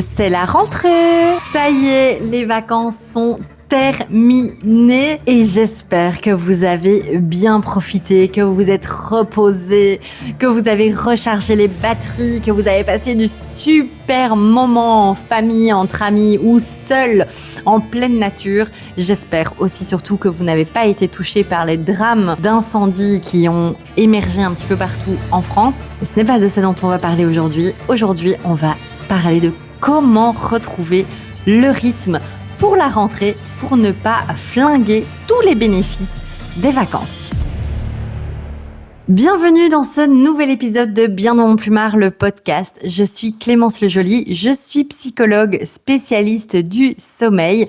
C'est la rentrée. Ça y est, les vacances sont terminées et j'espère que vous avez bien profité, que vous vous êtes reposé, que vous avez rechargé les batteries, que vous avez passé du super moment en famille, entre amis ou seul en pleine nature. J'espère aussi surtout que vous n'avez pas été touché par les drames d'incendie qui ont émergé un petit peu partout en France. Mais ce n'est pas de ça dont on va parler aujourd'hui. Aujourd'hui, on va parler de comment retrouver le rythme pour la rentrée, pour ne pas flinguer tous les bénéfices des vacances. Bienvenue dans ce nouvel épisode de Bien dans mon plumard, le podcast. Je suis Clémence Lejoly, je suis psychologue spécialiste du sommeil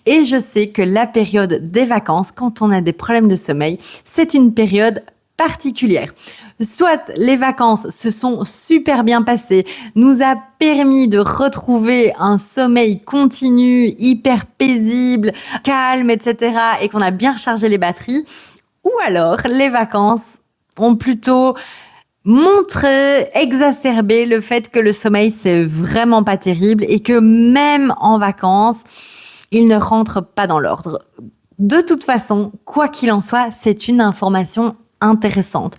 et je sais que la période des vacances, quand on a des problèmes de sommeil, c'est une période particulière. Soit les vacances se sont super bien passées, nous a permis de retrouver un sommeil continu, hyper paisible, calme, etc. et qu'on a bien rechargé les batteries. Ou alors les vacances ont plutôt montré, exacerbé le fait que le sommeil c'est vraiment pas terrible et que même en vacances, il ne rentre pas dans l'ordre. De toute façon, quoi qu'il en soit, c'est une information intéressante.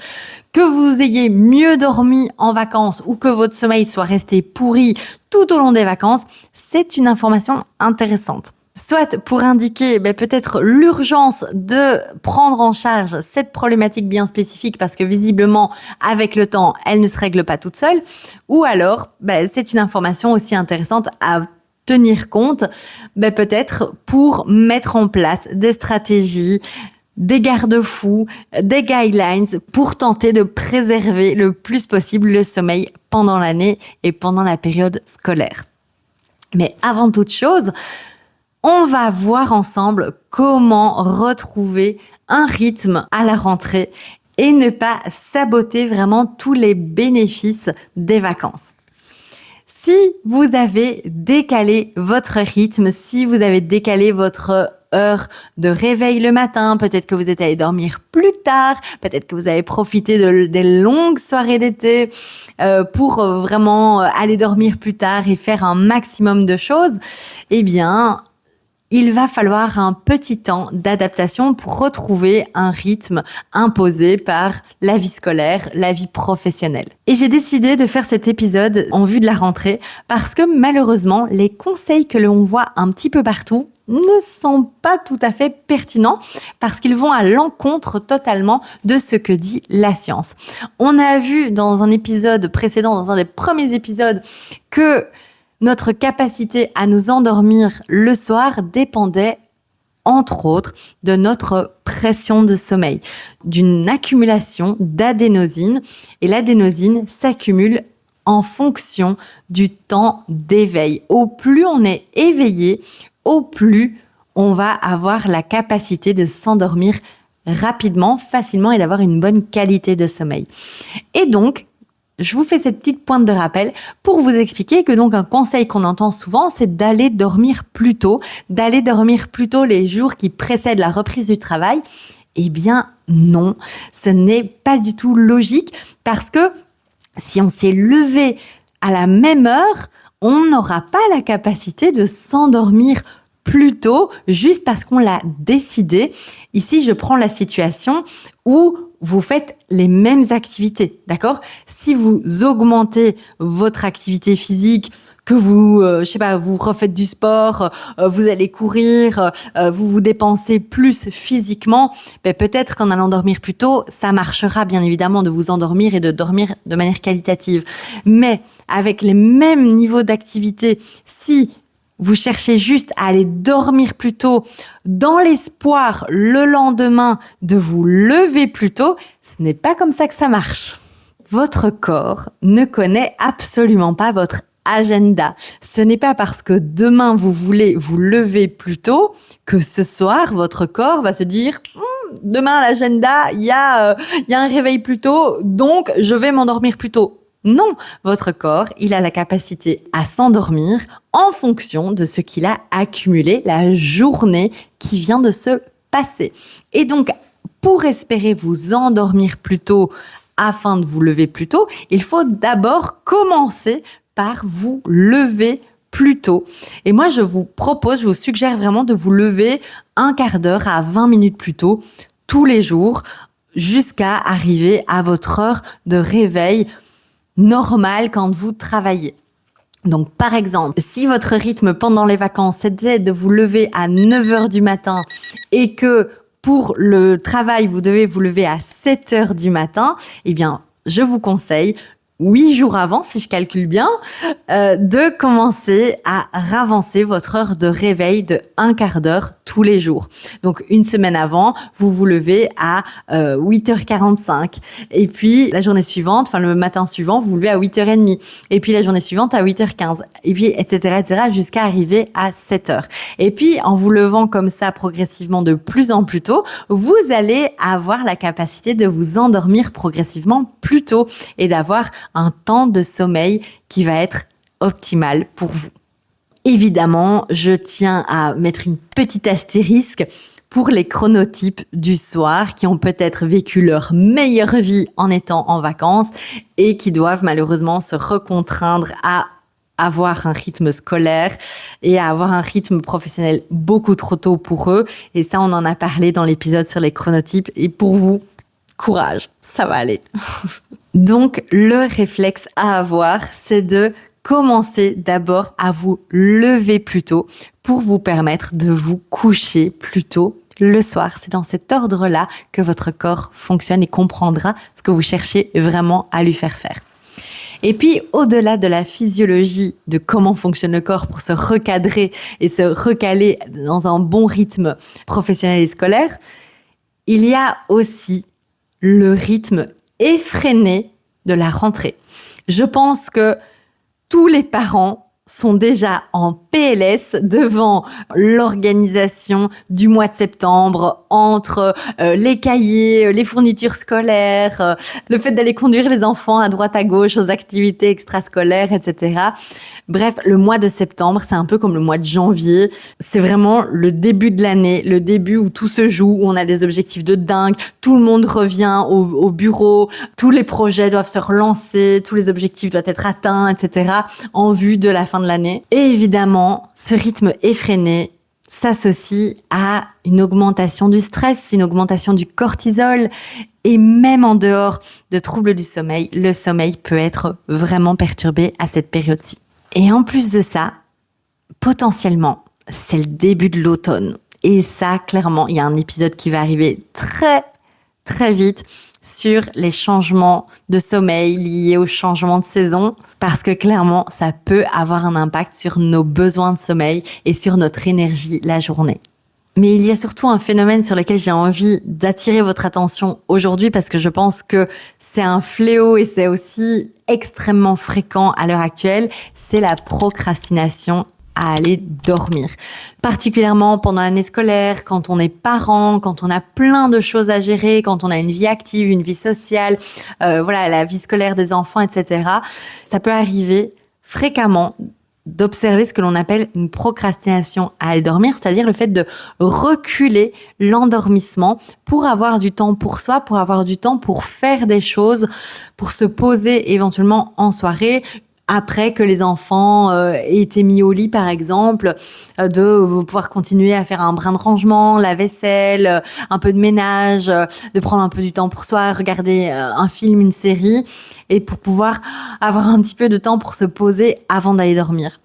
Que vous ayez mieux dormi en vacances ou que votre sommeil soit resté pourri tout au long des vacances, c'est une information intéressante. Soit pour indiquer peut-être l'urgence de prendre en charge cette problématique bien spécifique parce que visiblement, avec le temps, elle ne se règle pas toute seule. Ou alors, c'est une information aussi intéressante à tenir compte, peut-être pour mettre en place des stratégies, des garde-fous, des guidelines pour tenter de préserver le plus possible le sommeil pendant l'année et pendant la période scolaire. Mais avant toute chose, on va voir ensemble comment retrouver un rythme à la rentrée et ne pas saboter vraiment tous les bénéfices des vacances. Si vous avez décalé votre rythme, si vous avez décalé votre heure de réveil le matin, peut-être que vous êtes allé dormir plus tard, peut-être que vous avez profité des longues soirées d'été pour vraiment aller dormir plus tard et faire un maximum de choses, eh bien, il va falloir un petit temps d'adaptation pour retrouver un rythme imposé par la vie scolaire, la vie professionnelle. Et j'ai décidé de faire cet épisode en vue de la rentrée parce que malheureusement, les conseils que l'on voit un petit peu partout ne sont pas tout à fait pertinents parce qu'ils vont à l'encontre totalement de ce que dit la science. On a vu dans un épisode précédent, dans un des premiers épisodes, que notre capacité à nous endormir le soir dépendait, entre autres, de notre pression de sommeil, d'une accumulation d'adénosine. Et l'adénosine s'accumule en fonction du temps d'éveil. Au plus on est éveillé, au plus on va avoir la capacité de s'endormir rapidement, facilement et d'avoir une bonne qualité de sommeil. Et donc, je vous fais cette petite pointe de rappel pour vous expliquer que donc un conseil qu'on entend souvent, c'est d'aller dormir plus tôt les jours qui précèdent la reprise du travail. Eh bien non, ce n'est pas du tout logique parce que si on s'est levé à la même heure, on n'aura pas la capacité de s'endormir plus tôt juste parce qu'on l'a décidé. Ici, je prends la situation où vous faites les mêmes activités, d'accord ? Si vous augmentez votre activité physique, que vous, vous refaites du sport, vous allez courir, vous vous dépensez plus physiquement, peut-être qu'en allant dormir plus tôt, ça marchera bien évidemment de vous endormir et de dormir de manière qualitative. Mais avec les mêmes niveaux d'activité, si vous cherchez juste à aller dormir plus tôt dans l'espoir le lendemain de vous lever plus tôt, ce n'est pas comme ça que ça marche. Votre corps ne connaît absolument pas votre agenda. Ce n'est pas parce que demain vous voulez vous lever plus tôt que ce soir votre corps va se dire demain à l'agenda il y a un réveil plus tôt donc je vais m'endormir plus tôt. Non, votre corps, il a la capacité à s'endormir en fonction de ce qu'il a accumulé la journée qui vient de se passer. Et donc, pour espérer vous endormir plus tôt afin de vous lever plus tôt, il faut d'abord commencer par vous lever plus tôt. Et moi, je vous suggère vraiment de vous lever un quart d'heure à 20 minutes plus tôt tous les jours jusqu'à arriver à votre heure de réveil normale quand vous travaillez. Donc, par exemple, si votre rythme pendant les vacances, c'était de vous lever à 9h du matin et que pour le travail, vous devez vous lever à 7h du matin, eh bien, je vous conseille 8 jours avant, si je calcule bien, de commencer à ravancer votre heure de réveil de un quart d'heure tous les jours. Donc, une semaine avant, vous vous levez à 8h45. Et puis, la journée suivante, le matin suivant, vous vous levez à 8h30. Et puis, la journée suivante à 8h15. Et puis, etc., jusqu'à arriver à 7h. Et puis, en vous levant comme ça progressivement de plus en plus tôt, vous allez avoir la capacité de vous endormir progressivement plus tôt et d'avoir un temps de sommeil qui va être optimal pour vous. Évidemment, je tiens à mettre une petite astérisque pour les chronotypes du soir qui ont peut-être vécu leur meilleure vie en étant en vacances et qui doivent malheureusement se recontraindre à avoir un rythme scolaire et à avoir un rythme professionnel beaucoup trop tôt pour eux. Et ça, on en a parlé dans l'épisode sur les chronotypes. Et pour vous, courage, ça va aller. Donc, le réflexe à avoir, c'est de commencer d'abord à vous lever plus tôt pour vous permettre de vous coucher plus tôt le soir. C'est dans cet ordre-là que votre corps fonctionne et comprendra ce que vous cherchez vraiment à lui faire faire. Et puis, au-delà de la physiologie de comment fonctionne le corps pour se recadrer et se recaler dans un bon rythme professionnel et scolaire, il y a aussi le rythme effréné de la rentrée. Je pense que tous les parents sont déjà en PLS devant l'organisation du mois de septembre entre les cahiers, les fournitures scolaires, le fait d'aller conduire les enfants à droite à gauche aux activités extrascolaires, etc. Bref, le mois de septembre, c'est un peu comme le mois de janvier. C'est vraiment le début de l'année, le début où tout se joue, où on a des objectifs de dingue, tout le monde revient au bureau, tous les projets doivent se relancer, tous les objectifs doivent être atteints, etc. en vue de la fin de l'année. Et évidemment, ce rythme effréné s'associe à une augmentation du stress, une augmentation du cortisol. Et même en dehors de troubles du sommeil, le sommeil peut être vraiment perturbé à cette période-ci. Et en plus de ça, potentiellement, c'est le début de l'automne. Et ça, clairement, il y a un épisode qui va arriver très, très vite sur les changements de sommeil liés au changement de saison, parce que clairement, ça peut avoir un impact sur nos besoins de sommeil et sur notre énergie la journée. Mais il y a surtout un phénomène sur lequel j'ai envie d'attirer votre attention aujourd'hui parce que je pense que c'est un fléau et c'est aussi extrêmement fréquent à l'heure actuelle, c'est la procrastination à aller dormir. Particulièrement pendant l'année scolaire, quand on est parent, quand on a plein de choses à gérer, quand on a une vie active, une vie sociale, la vie scolaire des enfants, etc. Ça peut arriver fréquemment d'observer ce que l'on appelle une procrastination à aller dormir, c'est-à-dire le fait de reculer l'endormissement pour avoir du temps pour soi, pour avoir du temps pour faire des choses, pour se poser éventuellement en soirée, après que les enfants aient été mis au lit, par exemple, de pouvoir continuer à faire un brin de rangement, la vaisselle, un peu de ménage, de prendre un peu du temps pour soi, regarder un film, une série, et pour pouvoir avoir un petit peu de temps pour se poser avant d'aller dormir.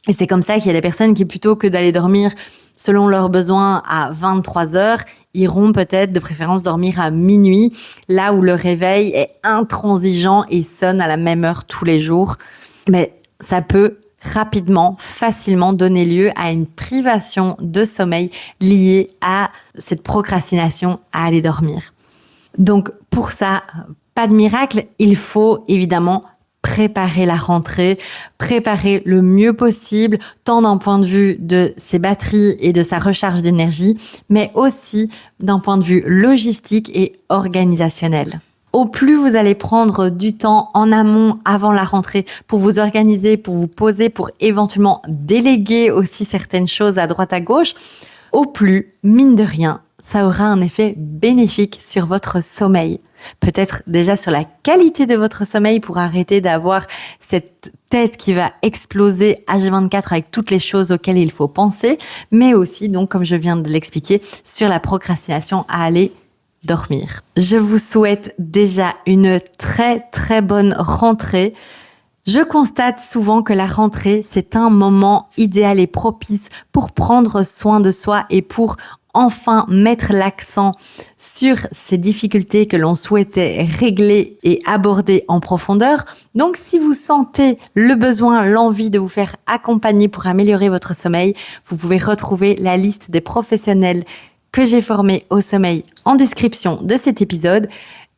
Et c'est comme ça qu'il y a des personnes qui, plutôt que d'aller dormir selon leurs besoins à 23h, iront peut-être de préférence dormir à minuit, là où le réveil est intransigeant et sonne à la même heure tous les jours. Mais ça peut rapidement, facilement donner lieu à une privation de sommeil liée à cette procrastination à aller dormir. Donc pour ça, pas de miracle, il faut évidemment préparer la rentrée, préparer le mieux possible, tant d'un point de vue de ses batteries et de sa recharge d'énergie, mais aussi d'un point de vue logistique et organisationnel. Au plus vous allez prendre du temps en amont avant la rentrée pour vous organiser, pour vous poser, pour éventuellement déléguer aussi certaines choses à droite à gauche, au plus, mine de rien, ça aura un effet bénéfique sur votre sommeil. peut-être déjà sur la qualité de votre sommeil pour arrêter d'avoir cette tête qui va exploser H24 avec toutes les choses auxquelles il faut penser, mais aussi, donc, comme je viens de l'expliquer, sur la procrastination à aller dormir. Je vous souhaite déjà une très très bonne rentrée. Je constate souvent que la rentrée, c'est un moment idéal et propice pour prendre soin de soi et pour enfin mettre l'accent sur ces difficultés que l'on souhaitait régler et aborder en profondeur. Donc, si vous sentez le besoin, l'envie de vous faire accompagner pour améliorer votre sommeil, vous pouvez retrouver la liste des professionnels que j'ai formés au sommeil en description de cet épisode.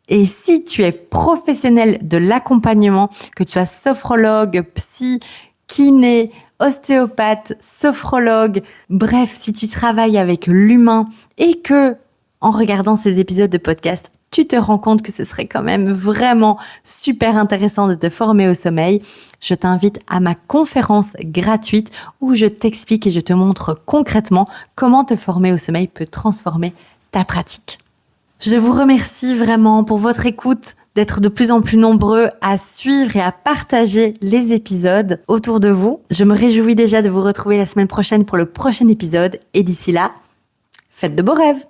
Et si tu es professionnel de l'accompagnement, que tu sois sophrologue, psy, kiné, ostéopathe, sophrologue, bref, si tu travailles avec l'humain et que, en regardant ces épisodes de podcast, tu te rends compte que ce serait quand même vraiment super intéressant de te former au sommeil, je t'invite à ma conférence gratuite où je t'explique et je te montre concrètement comment te former au sommeil peut transformer ta pratique. Je vous remercie vraiment pour votre écoute, d'être de plus en plus nombreux à suivre et à partager les épisodes autour de vous. Je me réjouis déjà de vous retrouver la semaine prochaine pour le prochain épisode et d'ici là, faites de beaux rêves!